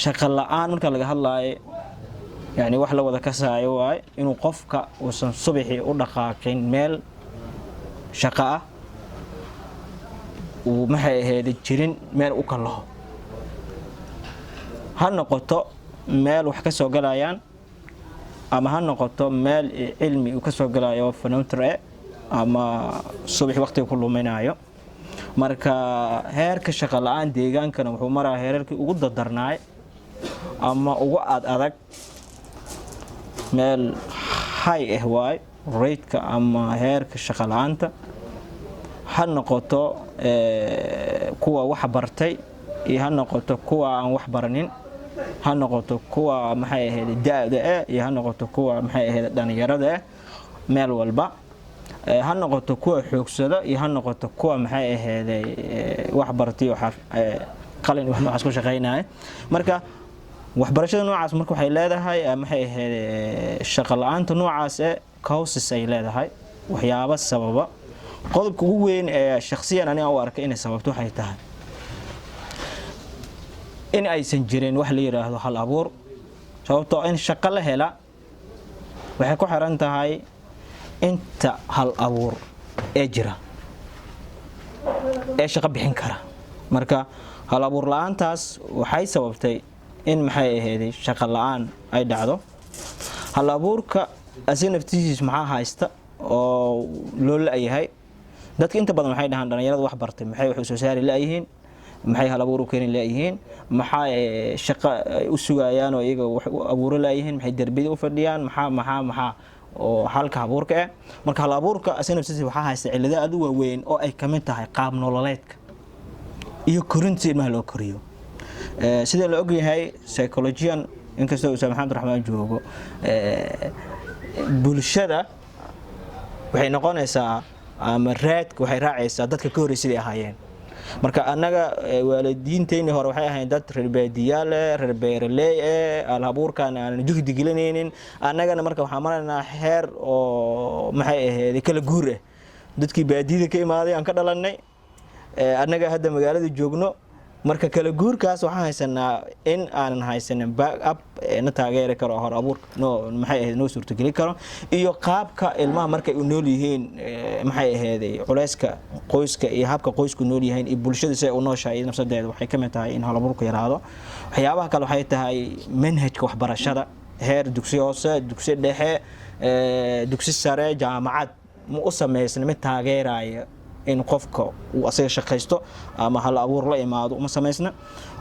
shaqo la'aan marka laga hadlaayo يعني wax la wada ka saayo waay inuu qofka uusan subaxii u dhaqaaqin meel shaqo ah uu maxay ahayd jirin meel u kala ha noqoto meel wax ka soo galayaan ama ha noqoto meel cilmi uu ka soo galayo fanaantre ama subax waqti ku luminayo marka heerka shaqo la'aan deegaankana wuxuu maraa heerarkii ugu dadarnaay ama ugu adag meel high waay rate-ka ama heerka shaqo la'aanta ha noqoto kuwa wax bartay iyo ha noqoto kuwa aan wax baranin ha noqoto kuwa maxay ahayd daada iyo ha noqoto kuwa maxay ahayd dhalinyarada meel walba ha noqoto kuwa xoogsada iyo ha noqoto kuwa maxay ahayd wax bartay waxa qalin wax noocaas ku shaqeynaa marka waxbarashada noocaas marka waxay leedahay maxay ahayd shaqo la'aanta noocaas causes ay leedahay waxyaabo sababa qodobka ugu weyn ee shakhsiyan aniga u arkay inay sababto waxay tahay in aysan jirin wax la yiraahdo hal abuur sababtoo in shaqo la hela waxay ku xiran tahay inta hal abuur ee jira ee shaqo bixin kara marka hal abuur la'aantaas waxay sababtay in maxay ahayd shaqo la'aan ay dhacdo hal abuurka asii naftiisa maxaa haysta oo loo leeyahay dadka inta badan waxay dhahaan dhalinyarada wax bartay maxay wax soo saari leeyihiin maxay hal abuur u keenin leeyihiin maxay shaqo u sugayaan oo iyaga wax u abuur leeyihiin maxay darbiyada u fadhiyaan maxaa oo halka abuurka marka hal abuurka asii naftiisa waxa haysta cilado aad u weyn oo ay kamid tahay qaab nololeedka iyo korinta ilmaha loo koriyo sida la og yahay psychologian inkastoo Ustaad Maxamed Raxmaan joogo bulshada waxay noqonaysaa ama raadku waxay raacaysaa dadka ka horeysay ahaayeen marka anaga waalidiinteena hore waxay ahaayeen dad reer baadiyaal reer beeraley al abuurkan aan juhdi gelinaynin anagana marka waxaan maraynaa heer oo maxay ahayd kala guur dadkii baadiyada ka imaaday aan ka dhalanay anaga hadda magaalada joogno marka kala guurkaas waxaan haysanaa in aanan haysanin back up na taageeri karo hor abuur maxay ahayd noo suurto gali karo iyo qaabka ilmaha markay u nool yihiin maxay ahayd culayska qoyska iyo habka qoysku nool yihiin iyo bulshada si ay u nooshahay nafsadeeda waxay kamid tahay in hal abuurku yaraado waxyaabaha kale waxay tahay manhajka waxbarashada heer dugsi hoose dugsi dhexe dugsi sare jaamacad ma u sameysna mid taageeraya in qofka uu asaga shaqeysto ama hal abuur la imaado uma sameysna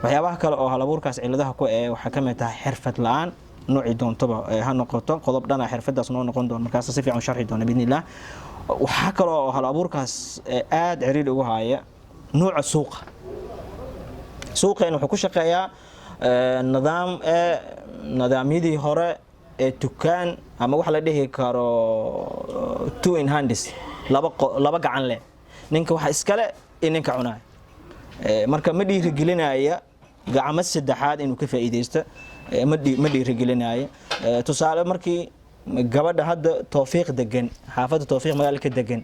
waxyaabaha kale oo hal abuurkaas ciladaha ku waxa kamid tahay xirfad la'aan nooci doontaba ha noqoto qodob dhana xirfadaas noo noqon doon markaas si fiican sharxi doona bidnillah waxa kale oo hal abuurkaas aad ciriir ugu haya nooca suuqa inuu ku shaqeeyaa nidaamyadii hore ee dukaan ama wax la dhihi karo two in hands laba gacan leh ninka waxa iskale ninka cunaa marka ma dhiirigelinaya gacmo saddexaad inuu ka faa'iideysto ma dhiirigelinaya tusaale markii gabadha hadda Tawfiiq degan xaafadda Tawfiiq magaalada degan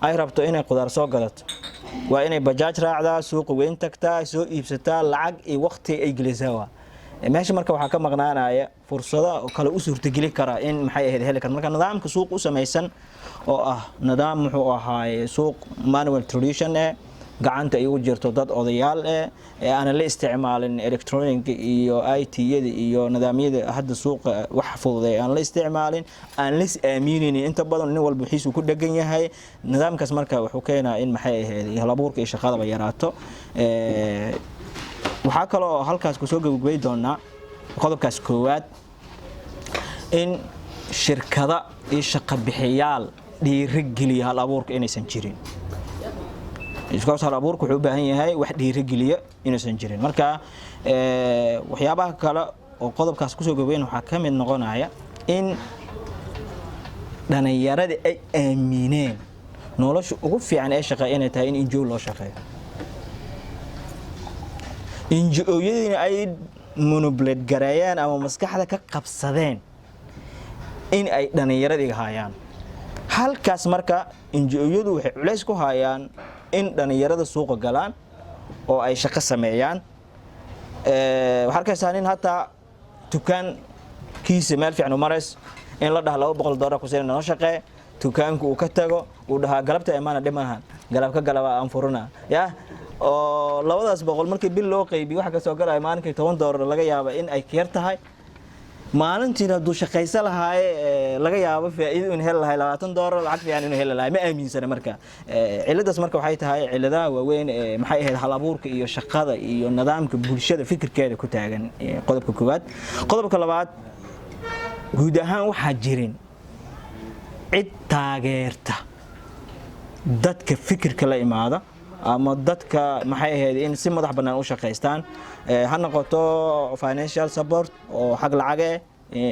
ay rabto inay qudaar soo gadato waa inay bajaaj raacdaa suuq weyn tagtaa soo iibsataa lacag iyo waqti ay gelisaa meesha marka waxa ka maqnaanaya fursado kale u suurtageli kara in maxay ahayd heli kar marka nidaamka suuq u sameeysan oo nidaam wuxuu ahaay suuq manual tradition gacanta ay u jirto dad odayaal aan la isticmaalin electronic iyo IT-yada iyo nidaamyada hadda suuqa wax fududay aan la isticmaalin aan la aaminin inta badan nin walba xiisu ku dhagan yahay nidaamkaas marka wuxuu keenaa in maxay ahayd hal abuurka iyo shaqada yaraato waxa kale oo halkaas ku soo gabagabay doonaa qodobkaas koowaad in shirkada iyo shaqo bixiyaal dhiirigeliya hal abuurka inaysan jirin iskaas hal abuurku wuxuu u baahan yahay wax dhiirigeliya inaysan jirin marka waxyaabaha kale oo qodobkaas ku soo gabayn waxa ka mid noqonaya in dhalinyarada ay aamineen nolosha ugu fiican ee shaqo inay tahay in NGO loo shaqeeyo NGO-yadina ay monoblade gareeyaan ama maskaxda ka qabsadeen in ay dhalinyarada iga hayaan halkaas marka NGO-yadu waxay culays ku hayaan in dhalinyarada suuqa galaan oo ay shaqo sameeyaan waxaan arkaysaa nin hataa dukaan kiisa meel fiican u marays in la dhaha $200 ku seen noo shaqee dukaanku uu ka tago uu dhahaa galabta imaana dhimahan galabka galaba aan furuna ya oo labadaas boqol markii bil loo qaybiyo waxa ka soo galay maalinkii $10 laga yaabo in ay ka yar tahay maalintii haduu shaqaysan lahaay laga yaabo faa'iido in hel lahaay $20 lacag fiican in hel lahaay ma aaminsana marka ciladaas marka waxay tahay ciladaha waaweyn maxay ahayd hal abuurka iyo shaqada iyo nidaamka bulshada fikirkeeda ku taagan qodobka koowaad qodobka labaad guud ahaan waxa jirin cid taageerta dadka fikirka la imaada ama dadka maxay ahayd in si madax banaan u shaqeystaan ha noqoto financial support oo xaq lacag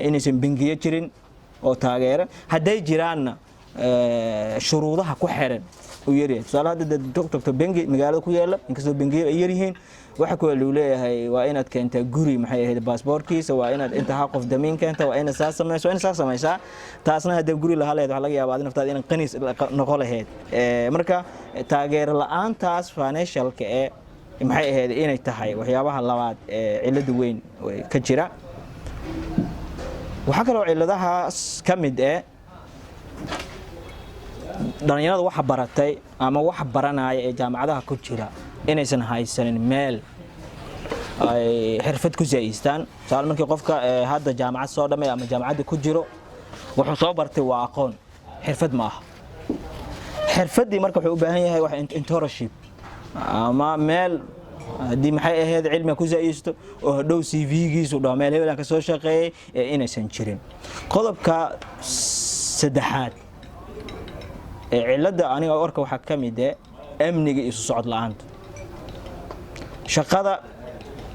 inaysan bangiyo jirin oo taageera haday jiraanna shuruudaha ku xiran u yareen tusaale hadda doctor bangi magaalada ku yaala inkastoo bangiyo ay yaryihiin waxa kale uu leeyahay waa inaad keento guri maxay ahayd passportkiisa waa inaad inta qof damiin keento waa inaad saameysaa taasna hadda guri la haleed waxa laga yaabaa naftaada in qaniis noqon lahayd marka taageer la'aantaas financialka maxay ahayd inay tahay waxyaabaha labaad cilad weyn ka jira waxa kale oo ciladahaas kamid dhalinyarada waxa baratay ama waxa baranaya ee jaamacadaha ku jira inaysan haysanin meel ay xirfad ku saayistaan saal markii qofka hadda jaamacad soo dhamay ama jaamacada ku jiro wuxuu soo bartay waa aqoon xirfad ma aha xirfadii marka wuxuu u baahan yahay wax internship ama meel hadii maxay ahayd cilmi ku saayisto oo dhow CV-giisu dhaw meel hebel ka soo shaqeeyay inaysan jirin qodobka saddexaad cilada aniga warka waxa kamid amniga isu socod la'aanta shaqada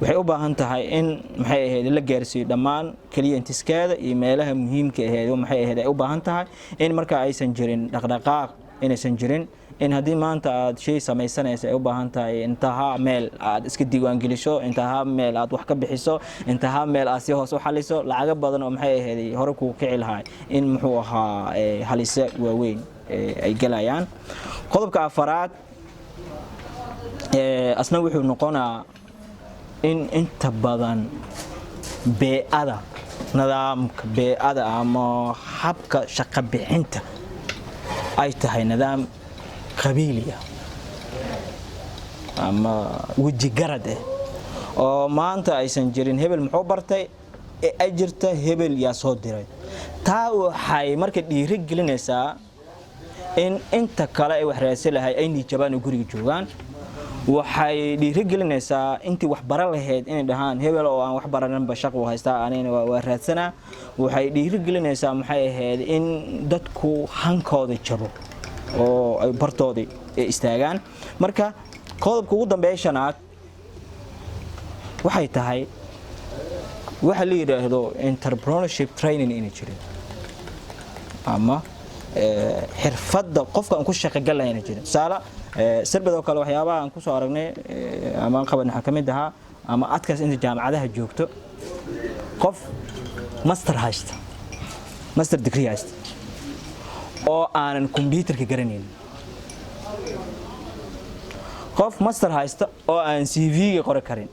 waxay u baahan tahay in maxay ahayd la gaarsiyo dhamaan clientskeeda iyo meelaha muhiimka ah ee maxay ahayd ay u baahan tahay in marka aysan jirin dhaqdhaqaaq inaysan jirin in hadii maanta aad shay samaysanayso ay u baahan tahay intaha meel aad iska diiwaan geliso intaha meel aad wax ka bixiso intaha meel aad si hoos u xaliso lacag badan oo maxay ahayd hore ku kici lahaay in muxuu ahaa halisa waaweyn ay galayaan qodobka afaraad asna wuxuu noqonaa in inta badan beecada nidaamka beecada ama habka shaqo bixinta ay tahay nidaam qabiili ama waji garad oo maanta aysan jirin hebel muxuu bartay ay jirta hebel yaa soo diray taa waxay marka dhiiri gelinaysaa in inta kale ay wax raadsan lahay ay nijabaan guriga joogan waxay dhiiri gelinaysaa intii wax baran lahayd inay dhahaan hebel oo aan wax baranan ba shaqo haystaa aanina waa raadsana waxay dhiiri gelinaysaa maxay ahayd in dadku hankooda jabo oo ay bartoodii istaagaan marka qodobka ugu dambeeya shanaad waxay tahay waxa la yiraahdo entrepreneurship training in jirin ama xirfadda qofka aan ku shaqo galayna jirin saala sarbadoo kale waxyaabaha aan ku soo aragnay ama qaban waxa kamid aha ama adkaas inta jaamacadaha joogto qof master degree haysta oo aanan computerka garaneyn qof master haysta oo aan CV-ga qori karin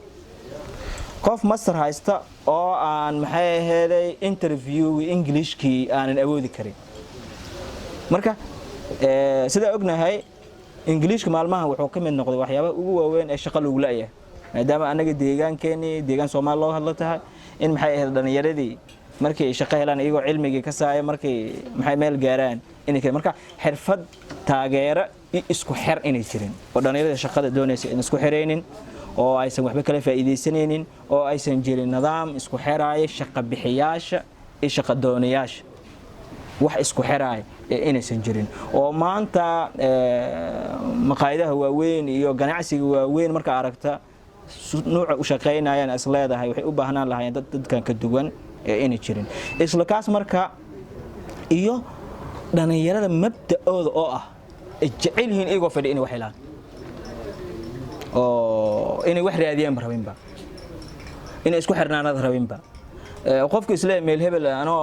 qof master haysta oo aan maxay ahayd interview Englishkii aanan awoodi karin marka sida ognahay Englishka maalmaha wuxuu ka mid noqday waxyaabaha ugu waaweyn ee shaqo lagu leeyahay maadaama anaga deegaan Soomaali loo hadlo tahay in maxay ahayd dhalinyaradii markay shaqo helaan iyagoo cilmiga ka saaya markay maxay meel gaaraan inay marka xirfad taageero isku xir inay jirin oo dhalinyarada shaqada doonaysa in isku xireenin oo aysan waxba kala faa'iideysaneenin oo aysan jirin nidaam isku xiraaya shaqo bixiyaasha iyo shaqo doonayaasha wax isku xiraay inaysan jirin oo maanta maqaayadaha waaweyn iyo ganacsiga waaweyn marka aragta nooca u shaqeynayaan isleedahay waxay u baahnaan lahaayeen dadkan ka duwan inay jirin isla kaas marka iyo dhalinyarada mabda'ooda oo ah jecel yihiin iyagoo fadhi inay wax helaan oo inay wax raadiyaan rabinba inay isku xirnaanad rabinba qofku isla meel hebel anoo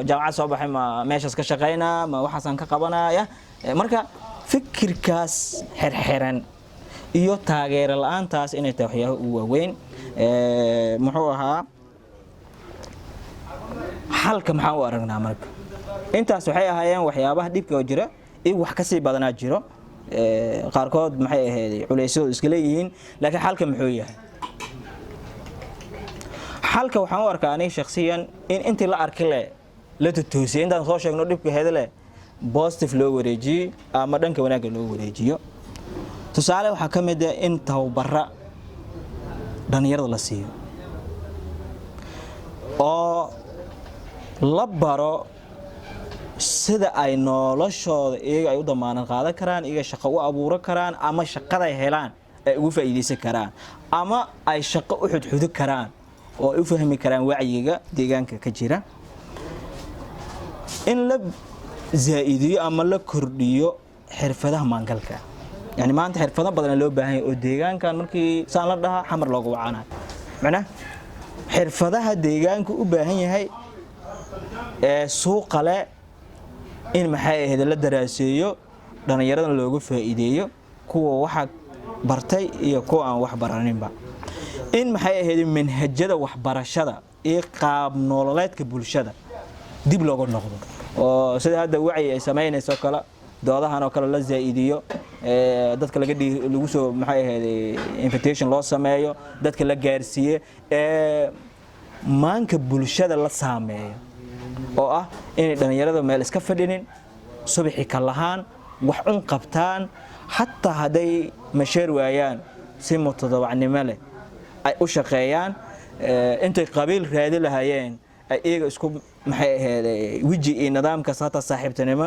jaamacad soo baxay ma meeshaas ka shaqeynaa ma waxaasan ka qabanaya marka fikirkaas xirxiran iyo taageero la'aantaas inay tahay waxyaabo ugu waaweyn muxuu ahaa xalka maxaan u aragnaa marka intaas waxay ahaayeen waxyaabaha dhibka oo jira in wax ka sii badanaa jiro qaarkood maxay ahayd culeysyo iska leeyihiin laakiin xalka muxuu yahay xalka waxaan u arkaa aniga shakhsiyan in intii la arki la toosiyay intaan soo sheegno dhibka heedale positive loo wareejiyo ama dhanka wanaagga loo wareejiyo tusaale waxa ka mid ah in tawbara dhalinyarada la siiyo oo la baro sida ay noloshooda iyaga ay u damaanan qaadan karaan iyaga shaqo u abuuran karaan ama shaqada ay helaan ay ugu faa'iideysan karaan ama ay shaqo u xudxudo karaan oo ay u fahmi karaan wacyiga deegaanka ka jira in la zaa'idiyo ama la kordhiyo xirfadaha maangalka yani maanta xirfado badan loo baahan yahay oo deegaankan markii saan la dhaha xamar loogu wacanayo macna xirfadaha deegaanku u baahan yahay suuqa leh in maxay ahayd la daraaseeyo dhalinyarada loogu faa'iideeyo kuwa waxa bartay iyo kuwa aan wax baraninba in maxay ahayd manhajada waxbarashada ee qaab nololeedka bulshada dib looga noqdo oo sida hadda wacyi ay sameynayso kala doodahan oo kale la zaa'idiyo dadka lagu soo maxay ahayd invitation loo sameeyo dadka la gaarsiiyo maanka bulshada la saameeyo oo ah in dhalinyarada meel iska fadhinin subaxi ka lahaan wax un qabtaan hatta haday masheer waayaan si mutadawacnimo leh ay u shaqeeyaan intay qabiil raadi lahaayeen ay iyaga isku maxay ahayd wiji iyo nidaamka saata saaxiibtinimo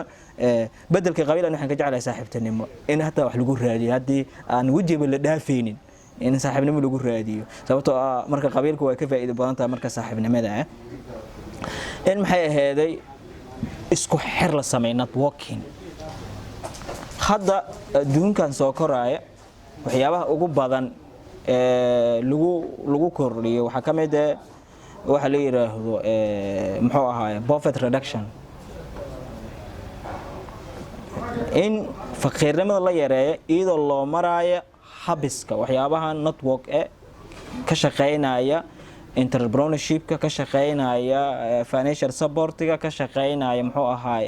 bedelka qabiil waxaan ka jeclahay saaxiibtinimo in hatta wax lagu raadiyo hadii aan wajiba la dhaafeynin in saaxiibnimo lagu raadiyo sababtoo ah marka qabiilku way ka faa'iido badan tahay marka saaxiibnimada in maxay ahayd isku xir la sameeyo networking hadda adduunkan soo koraaya waxyaabaha ugu badan lagu kordhiyo waxa ka mid ah waxa la yiraahdo muxuu ahaay poverty reduction in faqiirnimada la yareeyo iyadoo loo maraayo habiska waxyaabaha network ka shaqeynaya entrepreneurship ka shaqeynaya financial support ka shaqeynaya muxuu ahaay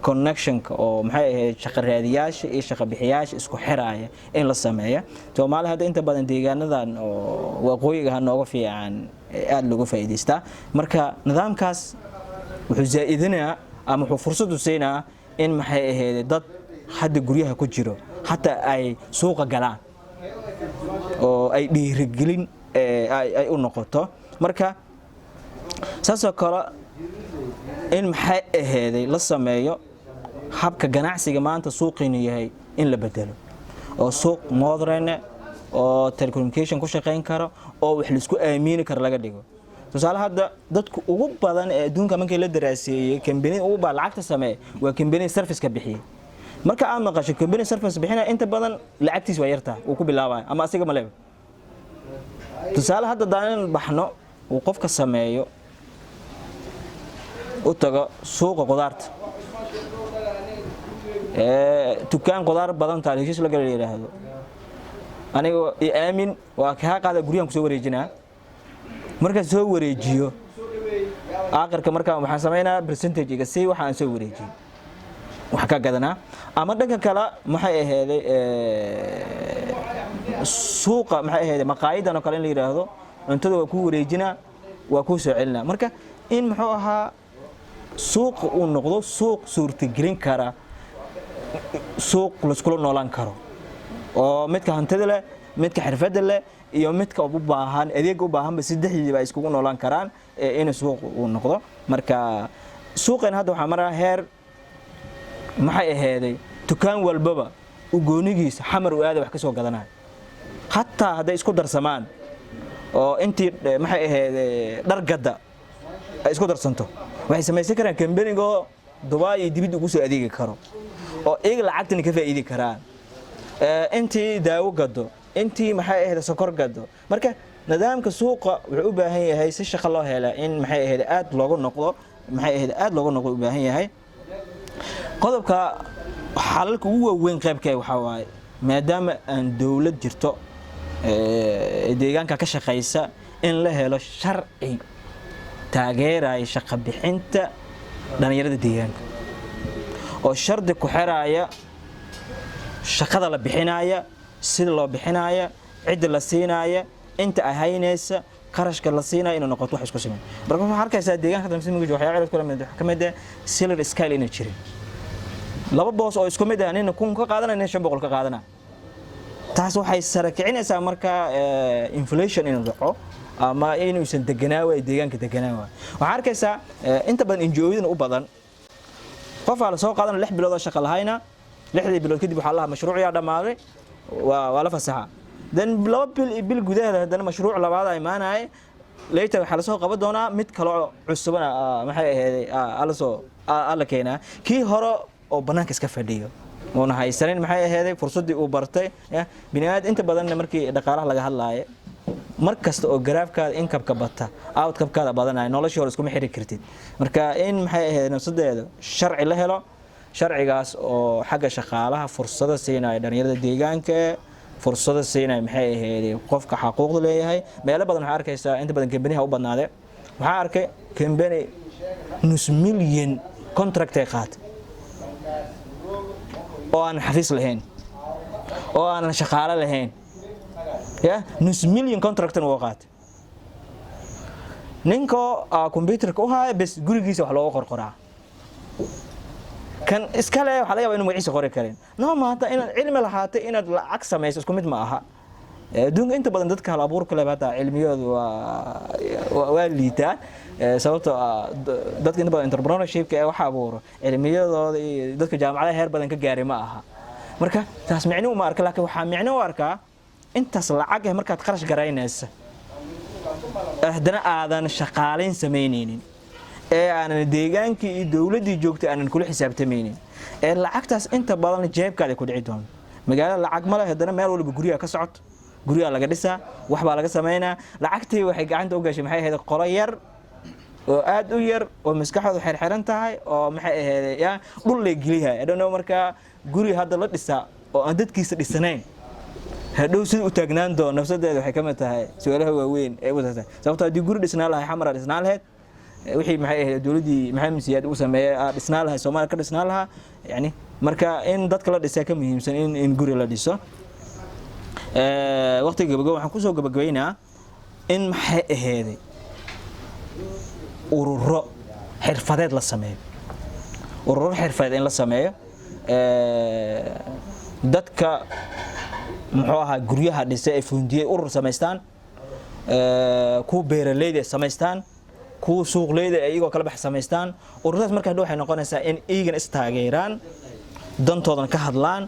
connection oo maxay ahayd shaqo raadiyaasha iyo shaqo bixiyaasha isku xiraaya in la sameeyo Soomaaliya hadda inta badan deegaanadan oo waqooyiga nooga fiican aad lagu faa'iideystaa marka nidaamkaas wuxuu zaa'idinaa ama wuxuu fursad u siinaa in maxay ahayd dad hadda guryaha ku jiro hatta ay suuqa galaan oo ay dhiirigelin ay u noqoto marka saasoo kale in maxay ahayd la sameeyo habka ganacsiga maanta suuqina yahay in la bedelo oo suuq modern oo telecommunication ku shaqeyn karo oo wax la isku aamini karo laga dhigo tusaale hadda dadku ugu badan ee adduunka markay la daraaseeyay company ugu baa lacagta sameey waa company service ka bixiyo marka aan maqasho company service bixina inta badan lacagtiis waa yartaa uu ku bilaabay ama asiga ma leeyahay tusaale hadda daanan baxno uu qofka sameeyo u tago suuqa qudaarta dukaan qudaar badan taariikhiis la gal yiraahdo aniga aamin waa ka qaada guriyaan ku soo wareejinaa marka soo wareejiyo aakhirka marka waxaan sameeynaa percentage-ga si waxaan soo wareejiyo wax ka gadanaa ama dhanka kale maxay ahayd suuqa maxay ahayd maqaayidan oo kale in la yiraahdo cuntada waa ku wareejinaa waa ku soo celinaa marka in muxuu ahaa suuq uu noqdo suuq suurtagelin kara suuq la isku noolaan karo oo midka hantida leh midka xirfadda leh iyo midka u baahan adeeg u baahan ba saddexdiiba ay isku noolaan karaan in suuq uu noqdo marka suuqan hadda waxa maraa heer maxay ahayd dukaan walbaba u goonigiisa xamar u aad wax ka soo gadanaa hatta haday isku darsamaan oo intii maxay ahayd dhar gada ay isku darsanto waxay sameeysan karaan company-go Dubai dibid ugu soo adeegi karo oo iyaga lacagtana ka faa'iidi karaan intii daawo gado intii maxay ahayd sokor gado marka nidaamka suuqa wuxuu u baahan yahay si shaqo loo helo in maxay ahayd aad looga noqdo u baahan yahay qodobka xalalka ugu weyn qaybkay waxa waaye maadaama aan dawlad jirto deegaanka ka shaqeysa in la helo sharci taageeraya shaqo bixinta dhalinyarada deegaanka oo shardi ku xiraaya shaqada la bixinaya sida loo bixinaya cid la siinaya inta ay haynaysa qarashka la siinaya inuu noqoto wax isku siman marka waxa arkaysaa deegaanka damsimiga waxay cilad kula mid kamid ah salary scale inay jireen laba boos oo isku mid ah nin kun ka qaadanayna 500 ka qaadana taas waxay sare kicinaysaa marka inflation inuu dhaco ama inuu san deganaaw deegaanka deganaaw waxa arkaysaa inta badan NGO-yada u badan qof ala soo qaadan 6 bilood oo shaqo lahayna 6 bilood kadib waxa la mashruuc yaa dhamaaday waa la fasaxa dan laba bil gudaheeda hadana mashruuc labaad ay maanaay leeyta waxa la soo qaban doonaa mid kale cusubna maxay ahayd ala keenaa kii hore oo banaanka iska fadhiyo oona haysanin maxay ahayd fursadii uu bartay binaad inta badan markii dhaqaalaha laga hadlaayo markasta oo garaafkaada income-ka bata outcome-kaada badanay noloshii hore isku xiri kartid marka in maxay ahayd nafsadeeda sharci la helo sharcigaas oo xagga shaqaalaha fursado siinaya dhalinyarada deegaanka fursado siinaya maxay ahayd qofka xuquuqda leeyahay meelo badan waxa arkaysaa inta badan company-ha u badnaade waxa arkay company nus milyan contract ay qaat oo aan xafiis lahayn oo aan shaqaale lahayn nus milyan contract uu qaat ninko computer ku haay bas gurigiisa wax looga qorqoraa kan iskale waxa laga yaabaa inuu magaciisa qori karin maanta inaad cilmi lahaatay inaad lacag samayso isku mid ma aha adduunka inta badan dadka hal abuurka leh bata cilmiyadu waa liitaan sababtoo dadka inta badan entrepreneurship-ka waxa abuuro cilmiyadooda iyo dadka jaamacadaha heer badan ka gaaray ma aha marka taas micno uma arka laakiin waxa micno u arkaa intaas lacag ah markaad qarash garaynaysa ahdana aadan shaqaaleyn sameyneynin aanan deegaankii iyo dawladii joogtay aanan kula xisaabtamaynin lacagtaas inta badan jeebkaada ku dhici doon magaalada lacag ma leh hadana meel walba guriga ka socoto guriga laga dhisaa wax baa laga sameeynaa lacagtii waxay gacanta u gashay maxay ahayd qolo yar oo aad u yar oo maskaxdu xirxiran tahay oo maxay ahayd dhul la geliyaa adoo marka guri hadda la dhisaa oo aan dadkiisa dhisanayn hadhow sida u taagnaan doon nafsadeeda waxay ka mid tahay su'aalaha waaweyn ee wadata sababtoo ah guri dhisnaa lahay xamar dhisnaa lahayd wixii maxay ahayd dawladii maxamed siyaad uu sameeyay dhisnaa lahay Soomaaliya ka dhisnaa lahaa yani marka in dadka la dhisay ka muhiimsan in guri la dhiso waqtiga gabagabo waxaan ku soo gabagabeynaa in maxay ahayd ururo xirfadeed la sameeyo ururo xirfadeed in la sameeyo dadka muxuu ahaa guryaha dhisay ay fundiyay urur sameystaan ku beeraleyda sameystaan ku suuqleyda ayagoo kala bax sameystaan ururadaas markaa waxay noqonaysaa in iigan istaageeraan dantoodan ka hadlaan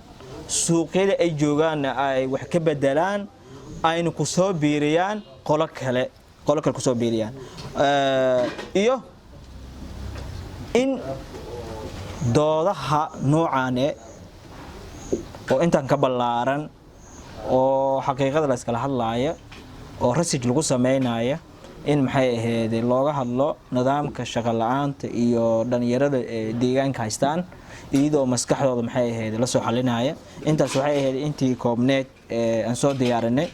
suuqyada ay joogaan ay wax ka bedelaan ayna ku soo biiriyaan qolo kale ku soo biiriyaan iyo in doodaha noocan oo intaan ka balaaran oo xaqiiqada la iskala hadlaaya oo research lagu sameeynayo in maxay ahayd looga hadlo nidaamka shaqo la'aanta iyo dhalinyarada deegaanka haystaan iyadoo maskaxdooda maxay ahayd la soo xalinaya intaas waxay ahayd intii koobneed aan soo diyaarinay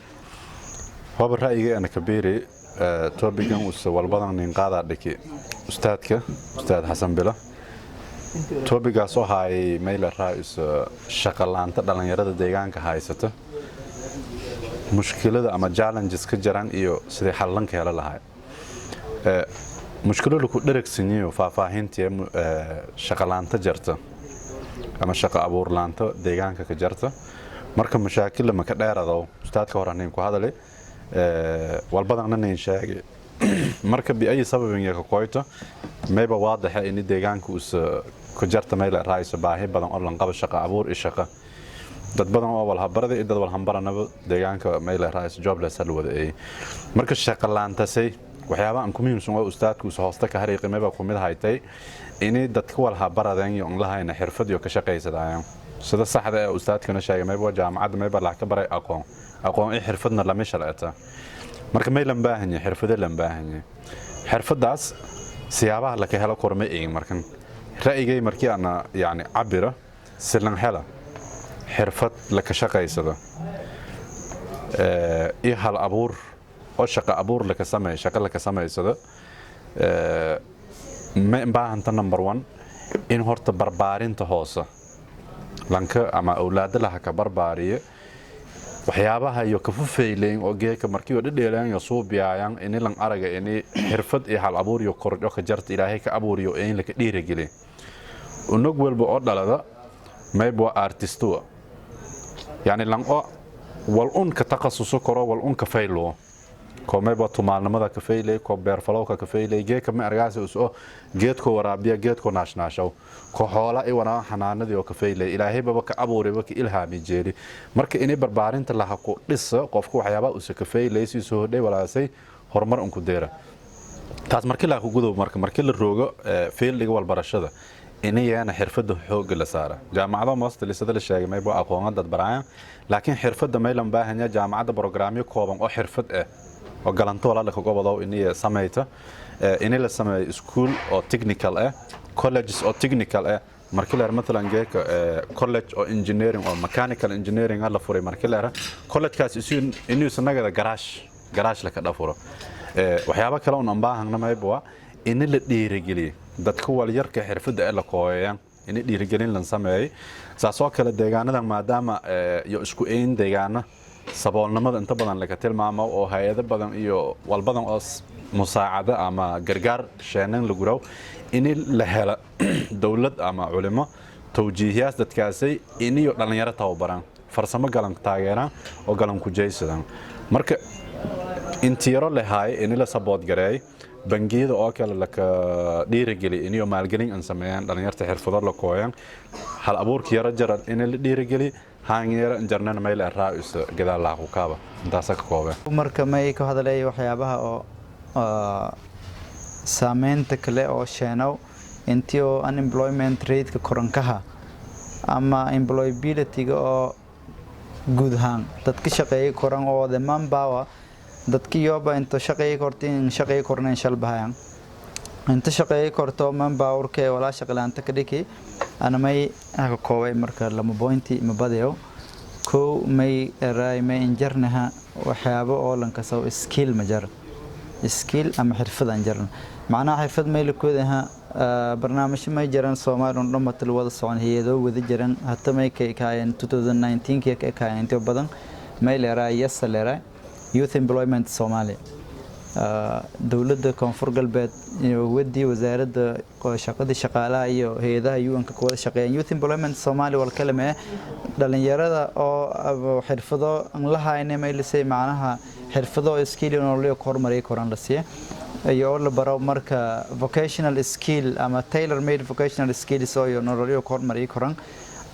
haba ra'yiga ana kabeeri topican walbadan nin qaada dhiki ustaad Xasan Bilo topicaas oo hay meel raa'is shaqo la'aanta dhalinyarada deegaanka haysata mushkilada ama challenges ka jiraan iyo sidii xallan ka hela lahayd mushkiladu ku dheregsanyiyo faahfaahintii shaqo la'aanta jirta ama shaqo abuur la'aanta deegaanka ka jirta marka mashaakil ma ka dheerado ustaadka horaaneen ku hadalay walbadan nin sheegay marka bi ay sababin ka qoyto mayba waadaxa in deegaanka uu ku jirta meel raayso baahi badan oo lan qabo shaqo abuur iyo shaqo dad badan oo wal habarada dad wal hambaranaba deegaanka meel raayso jobless hal wada ay marka shaqo la'aantaasay waxyaabo aan ku muhiimsan oo ustaadku soo hoosta ka hariiqay mayba ku mid haytay in dadka wal habaradeen iyo lahayna xirfad iyo ka shaqaysadayaan sida saxda ah ustaadkuna sheegay mayba jaamacad mayba la ka baray aqoon ay xirfadna la meesha marka may lan baahan yahay xirfado lan baahan yahay xirfadaas siyaabaha la ka helo korma eeg markan ra'yigay markii ana yaani cabira silan hela xirfad la ka shaqaysado iyo hal abuur oo shaqo abuur la ka sameeyo shaqo la ka sameeysado ma baahanta number 1 in horta barbaarinta hoose lanka ama awlaada laha ka barbaariyo waxyaabaha iyo ka fufeeyleen oo geeka markii oo dhadheelaan iyo suubiyaan in lan araga in xirfad iyo hal abuur iyo kordho ka jarta ilaahay ka abuuriyo in la ka dhiirigeliyo unog walba oo dhalada maybo artisto yani lan oo wal un ka taqassuso karo wal un ka faylo ko maybo tumaalnimada ka faylay ko beer falowka ka faylay geeka ma argaas oo geedko waraabiya geedko naashnaashow ko xoola ay wana xanaanadii oo ka faylay ilaahay baba ka abuuray ka ilhaami jeeri marka inay barbaarinta laha ku dhisa qofku waxyaaba uu ka faylay si soo dhay walaasay horumar un ku deera taas markii la ku gudo markii la roogo fiildiga walbarashada inayana xirfada xoog la saara jaamacada master sida la sheegay maybo aqoon dad barayaan laakiin xirfada maylan baahan yahay jaamacada barnaamijyo kooban oo xirfad ah oo galanto walaal ka gobado inay sameeyto inay la sameeyo school oo technical ah colleges oo technical ah markii la mesela geeka college oo engineering oo mechanical engineering la furay markii la college kaas inuu sanagada garage la ka dhafuro waxyaabo kale oo aan baahanna maybo in la dhiirigeliyo dadka wal yarka xirfada la kooyaan in dhiirigelin lan sameeyay saasoo kale deegaanada maadaama iyo isku een deegaana saboolnimada inta badan laga tilmaamo oo hay'ado badan iyo wal badan oo musaacada ama gargaar sheenan lagu raw in la helo dawlad ama culimo tawjiihiyaas dadkaasay in iyo dhalinyaro tababaran farsamo galan taageeraan oo galan ku jeeysadaan marka intiiro leeyahay in la support gareey bangiyada oo kale la ka dhiirigeliyo in iyo maalgelin aan sameeyaan dhalinyarta xirfado la kooyaan hal abuurka yara jaran in la dhiirigeliyo haangeera jarnana meel raa'is gadaal la qaaba intaas ka kooban marka may ka hadalay waxyaabaha oo saameynta kale oo sheenow intii oo unemployment rate ka korankaha ama employability oo guud ahaan dadka shaqeeyay koran oo the manpower dadkii yoba inta shaqeeyay kortiin shaqeeyay korneen shalbahan inta shaqeeyay korto manpower ka wala shaqalaanta ka dhiki ana may ka koobay marka lama pointi ma badayo ko may raay may injarnaha waxyaabo oo lan ka soo skill majar skill ama xirfad aan jarna macnaha xirfad may la koodaha barnaamij may jaran Soomaaliya oo dhamaad wada soconaydo wada jaran hatta may ka kaayeen 2019 ka kaayeen inta badan may leeray yasaleeray youth employment Soomaaliya dawladda koonfur galbeed iyo wadii wasaaradda shaqada shaqaalaha iyo hay'adaha UN-ka wada shaqeeyaan youth employment Soomaaliya wal kalame dhalinyarada oo xirfado aan la haynay may lisay macnaha xirfado skill oo loo kormaray koran la siiyo iyo la baro marka vocational skill ama tailor made vocational skills oo loo kormaray koran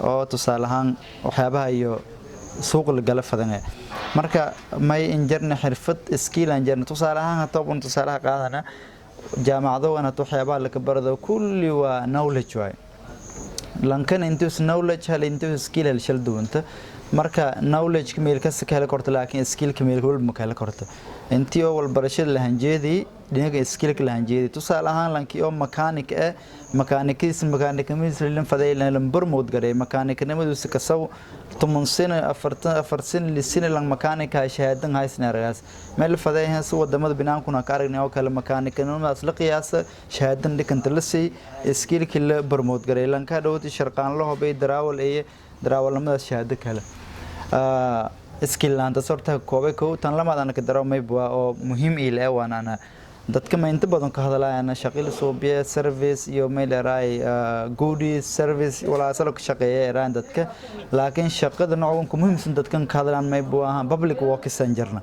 oo tusaalahan waxyaabaha iyo suuq la gala fadanay marka may injarna xirfad skill aan jarna tusaalahan hatta oo tusaalaha qaadana jaamacado wana waxyaabaha la ka barado kulli waa knowledge way lankan intuu knowledge hal intuu skill hal shal duwanta marka knowledge kameel ka sakala korto laakiin skill kameel wal ma kala korto intii oo wal barashada la hanjeedi dhinaca skill ka la hanjeedi tusaalahan lankii oo mechanic mechanicism lan fadaylan lan barmood garay mechanic-nimadu si ka saw 10 sano 4 sano lisina lan mechanic ay shahaadan haysna raas meel fadayhan soo wadamada binaankuna ka aragnay oo kale mechanic-nimadaas la qiyaasa shahaadan dhikanta la si skill kila barmood garay lan ka dhawti sharqaan loo hobay darawalnimada shahaado kale skill laanta sorta koobay ko tan lamaadana ka darawmay baa oo muhiim ila waana dadka ma inta badan ka hadlayaan shaqil Soobiya service iyo meelaray goodies service wala asal ka shaqeeyay dadka laakiin shaqada noocan ku muhiimsan dadkan ka hadlaan may buu ahaan public work sanjarna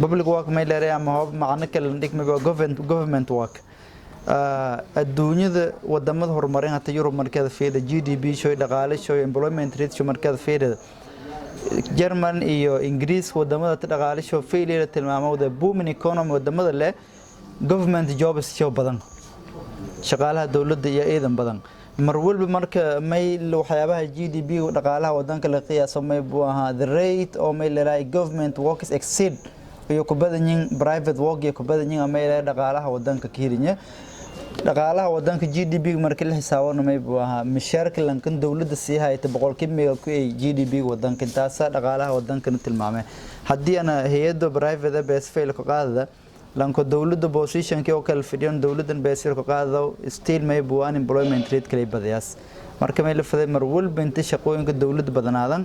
public work meelaray ama hoob macna kale dhig ma government work adduunyada wadamada horumarin hata Europe markada fiida GDP show dhaqaale show employment rate show markada fiida German iyo Ingiriis wadamada dhaqaale show failure tilmaamada booming economy wadamada leh government jobs show badan shaqaalaha dawladda iyo ciidan badan mar walba marka may waxyaabaha GDP dhaqaalaha wadanka la qiyaaso may buu ahaa the rate oo may leeyahay government works exceed iyo ku badan yihiin private work iyo ku badan yihiin ama dhaqaalaha wadanka ka hirinya dhaqaalaha wadanka GDP marka la xisaabano may buu ahaa mishaarka lankan dawladda sii hayta boqolkiiba ku ay GDP wadanka intaas dhaqaalaha wadanka tilmaamay hadii ana hay'adda private base fail ka qaadada lanko dawladda position oo kala fidiyaan dawladdan base ka qaadado still may buu unemployment rate kale badayaas marka may la faday mar walba inta shaqooyinka dawladda badanaadan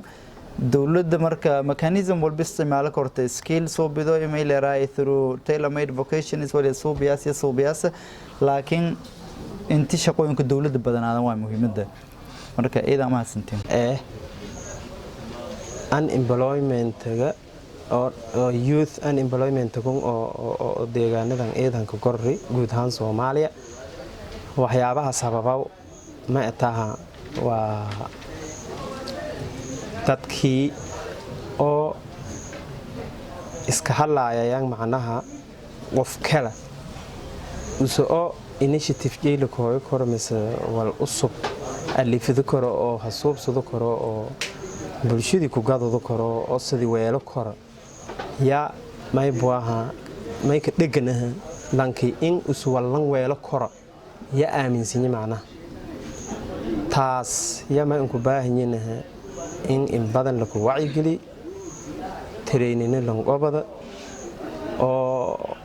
dawladda marka mechanism walba isticmaal karto skill soo bido email raay through tailor made vocations wala soo biyaas laakiin inta shaqooyinka dawladda badanaadan waa muhiimada marka iyada ma hasantiin unemployment-ga oo youth unemployment-ga oo deegaanadan ciidanka korri guud ahaan Soomaaliya waxyaabaha sababa ma taha waa dadkii oo iska hadlaayaan macnaha qof kale usoo initiative jeelo koro mise wal usub alifada koro oo hasuubsado koro oo bulshadii ku gadado karo oo sidii weelo karo ya may buaha may ka dhiganaha lankii in usu wallan weelo karo ya aaminsan macnaha taas ya ma ku baahanyahay in badan la ku wacyi gali training lan qobada oo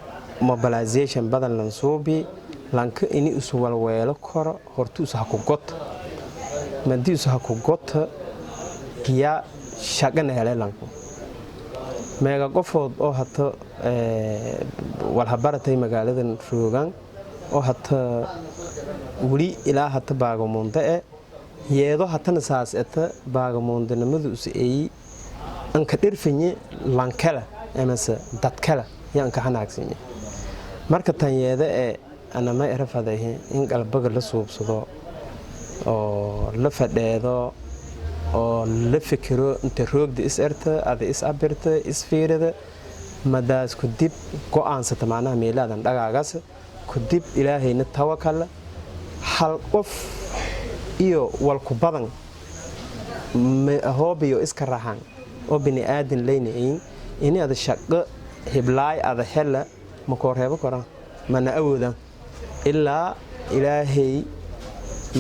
mobilization badan lan suubi lanka in usu wal weelo karo hortu usu ku got mandi usu ku got ya shaqana helaylanku meega qofood oo hata wal habaratay magaaladan Roogan oo hata wali ilaa hata baagamoonda yeedo hatana saas eta baagamoondanimadu ay an ka dhirfanye lankala amase dadkala yaan ka hanaagsan marka tan yeeda ana ma erafaday in qalbiga la suubsado oo la fadheedo oo la fikiro inta roogda is erta ada is abirta is fiirada madaas ku dib go'aansata macnaha meeladan dhagaagaas ku dib ilaahayna tawakkal hal qof iyo wal ku badan ma hoobiyo iska rahan oo bini aadan leeyahay in ada shaqo hiblaay ada hela ma koreebo kara mana awoodan ilaa ilaahay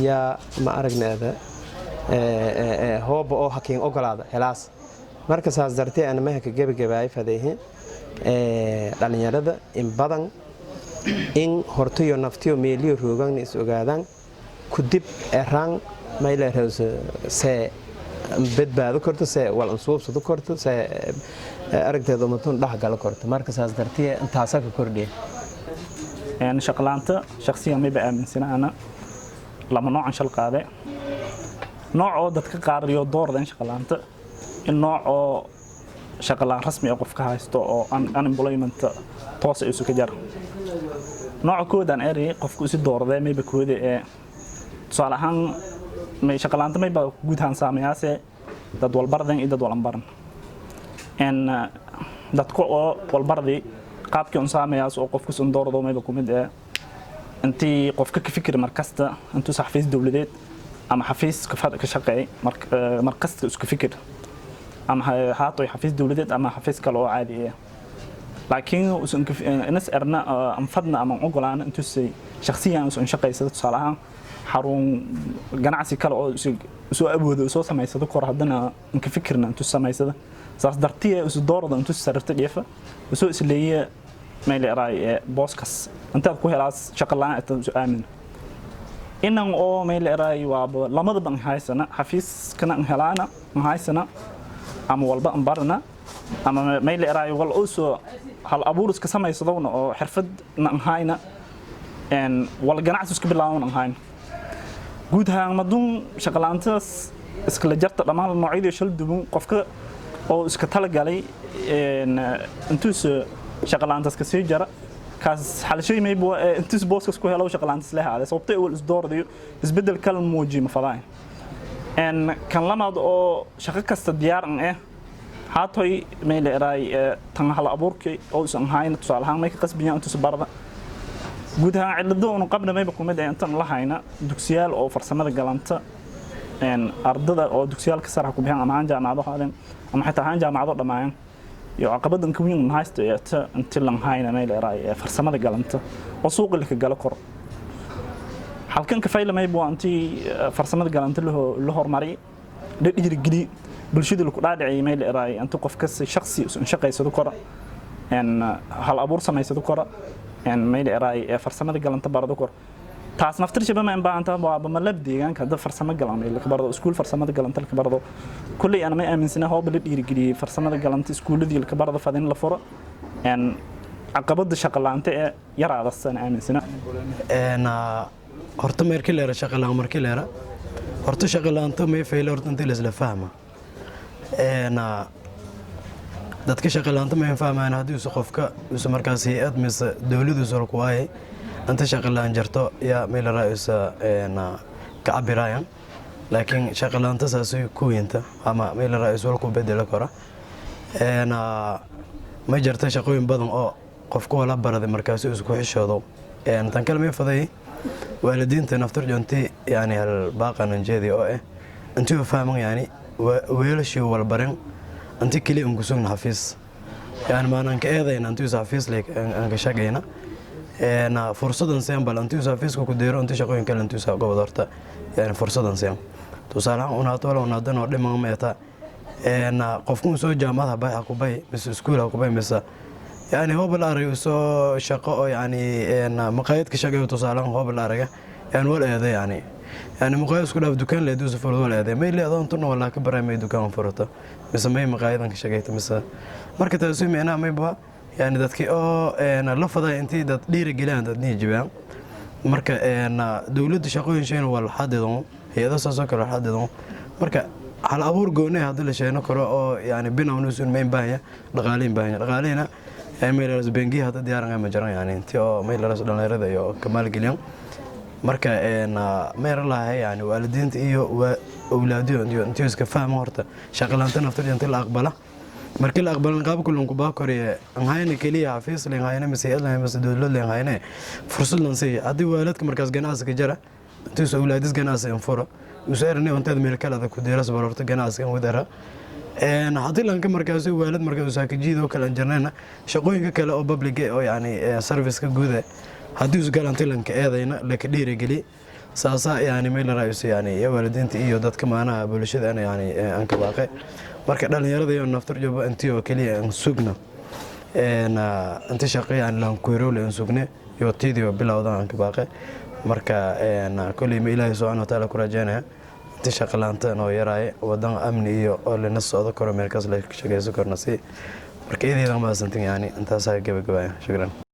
ya ma aragnaada hoob oo hakiin ogolaada helaas marka saas dartay ana ma ka gabagabaay fadeehin dhalinyarada in badan in hortiyo naftiyo meeliyo Roogan is ogaadaan ku dib eraan mayla hoose see badbaado korto see wal ansuubsado korto see aragteedo matun dhaxgal korto marka saas dartay intaas ka kordhiye shaqalaanta shakhsiyan ma baaminsan ana lama noocan shal qaade nooc oo dadka qaar iyo doordan shaqalaanta in nooc oo shaqalaan rasmi ah qofka haysto oo unemployment toos ay isu ka jar nooc koodan eri qofku si doorday may bakoode tusaalahan may shaqalaanta may ba guud ahaan saameeyaase dad walbardan iyo dad walanbaran dadku oo walbardi qaabkii on saameeyaas oo qofku sun doordo may ba kumid intii qofka ka fikir markasta intuu saxafiis dawladeed ama xafiis ka shaqeey markasta isku fikir ama haato xafiis dawladeed ama xafiis kale oo caadi ah laakiin usan inas erna am fadna ama ogolaan intuu si shakhsiyan usan shaqeysado tusaalahan xarun ganacsi kale oo soo awoodo soo sameysado kor hadana in ka fikirna intuu sameysado saas dartiye isu doorada intuu sarrifta dheefa soo isleeyahay meel raay booskas inta ku helaas shaqalaan intuu aamin inaan oo meel raay waa lamada ban haysana xafiis kana helaana haysana ama walba barna ama meel raay wal oo hal abuurus ka sameysado oo xirfad hayna wal ganacsi isku bilaawna hayn guud ahaan madun shaqalaantaas iskala jarta dhamaan noocyada shal dubun qofka oo iska tala galay intuu shaqalaantaas ka sii jara kaas xalashay may boo intuu booskas ku helo shaqalaantaas leeyahay sababtay uu isdoordayo isbedel kal muuji ma fadaan kan lamad oo shaqo kasta diyaar ah haatoy meel raay tan hal abuurkii oo isan hayna tusaalahan may ka qasbiyaan intuu barada guud ahaan cilado oo qabna may ba kumid intan la hayna dugsiyaal oo farsamada galanta ardada oo dugsiyaal ka sarxa ku bixin ama jaamacado haadan ama xitaa jaamacado dhamaan iyo caqabadan ku weyn haysto inta lan hayna meel raay farsamada galanta oo suuq la ka gal kor halkan ka faylamay buu antii farsamada galanta la hormari dhiirigeli bulshada ku dhaadhicay meel eraay anta qof ka shakhsi u shaqeysado kora hal abuur samaysado kora meel eraay farsamada galanta barado kora taas naftirshaba ma baanta waa ma lab deegaanka dad farsamo galan ee ka barado iskuul farsamada galanta ka barado kulli ana ma aaminsana hoob la dhiirigeliye farsamada galanta iskuuladii ka barado fadin la furo caqabada shaqo la'aanta ee yaraada sana aaminsana horta markii la shaqo la'aan markii la horta shaqo la'aanta ma faylo horta inta la isla fahmo dadka shaqo la'aanta ma fahmaan hadii uu qofka uu markaas hay'ad mise dawladdu soo ku waayay anta shaqo la'aan jarto yaa meel raayisa ka cabirayaan laakiin shaqo la'aanta saasay ku weynta ama meel raayis wal ku bedel kara ma jarto shaqooyin badan oo qofku wala baraday markaas uu isku xishoodo tan kale ma faday waalidiinta naftar joonti yani hal baaqan jeedi oo intuu fahman yani weelashii wal baran anti kali ugu sugna xafiis yani maanan ka eedayn antuu xafiis leek aan ka shaqeeyna fursadan seen bal antuu xafiiska ku deero inta shaqooyin kale intuu soo gobol horta yani fursadan seen tusaalahan una toolo una dan oo dhiman meeta qofku soo jaamada bay ku bay mis iskuul ku bay mis يعني هو بالأرجع سو شقاء يعني مقايد كشقاء وتصالح هو بالأرجع يعني ولا هذا يعني مقايد كلها في دكان لا يدوس فرد ولا هذا ما اللي أظن تنا ولا كبر ما يدكان فرطة بس ما هي مقايد كشقاء مثلا مركز تسوي أنا ما يبغى يعني ذاتك أنا لفظة أنت ذات لير جلان ذات نيجي بيان مركز أنا دولة شقاء شيء ولا حد يضم هي هذا ساسك ولا حد يضم مركز على أبور جوني هذا اللي شيء نقرأ يعني بينا ونسون ما يباهي لغالين باهي لغالينا ميلرس بنجي هذا ديارنا ما جرى يعني تيو ميلرس دون هذا يو كمال قليل مركا مير الله يعني والدين إيو وأولادهم أنتوا إسكفاهم هرتا شغلان تنفتر أنت الأقبلة مركل الأقبلة نقابل كلهم كباكوري هاينا كلية حفيز لين هاينا مسيئة لين مسدود لين هاينا فرصة لنسي عدي والدك مركز جناس كجرا أنتوا أولادس جناس ينفرا وسيرني وأنت الملكة هذا كديرس برورت جناس كم ودرا haddii lanka markaasi waalid markaas saakajid oo kala jarnayna shaqooyinka kale oo public oo yani service ka guud haddii uu galanti lanka eedayna la ka dhiirigeli saasa yani meel raayis yani waalidiinta iyo dadka maanaha bulshada yani aan ka baaqay marka dhalinyarada iyo naftar jooba intii oo kaliya aan sugna inta shaqeeyaan lan kuiro leen sugne iyo tiidiyo bilowda aan ka baaqay marka kulli ma ilaahay subhanahu wa ta'ala ku rajaynaa inta shaqalaanta oo yaraay wadan amni iyo oo la nasoodo karo meel kaas la shaqeyso karna si marka iideeda ma santin yani intaas ay gabagabaya shukran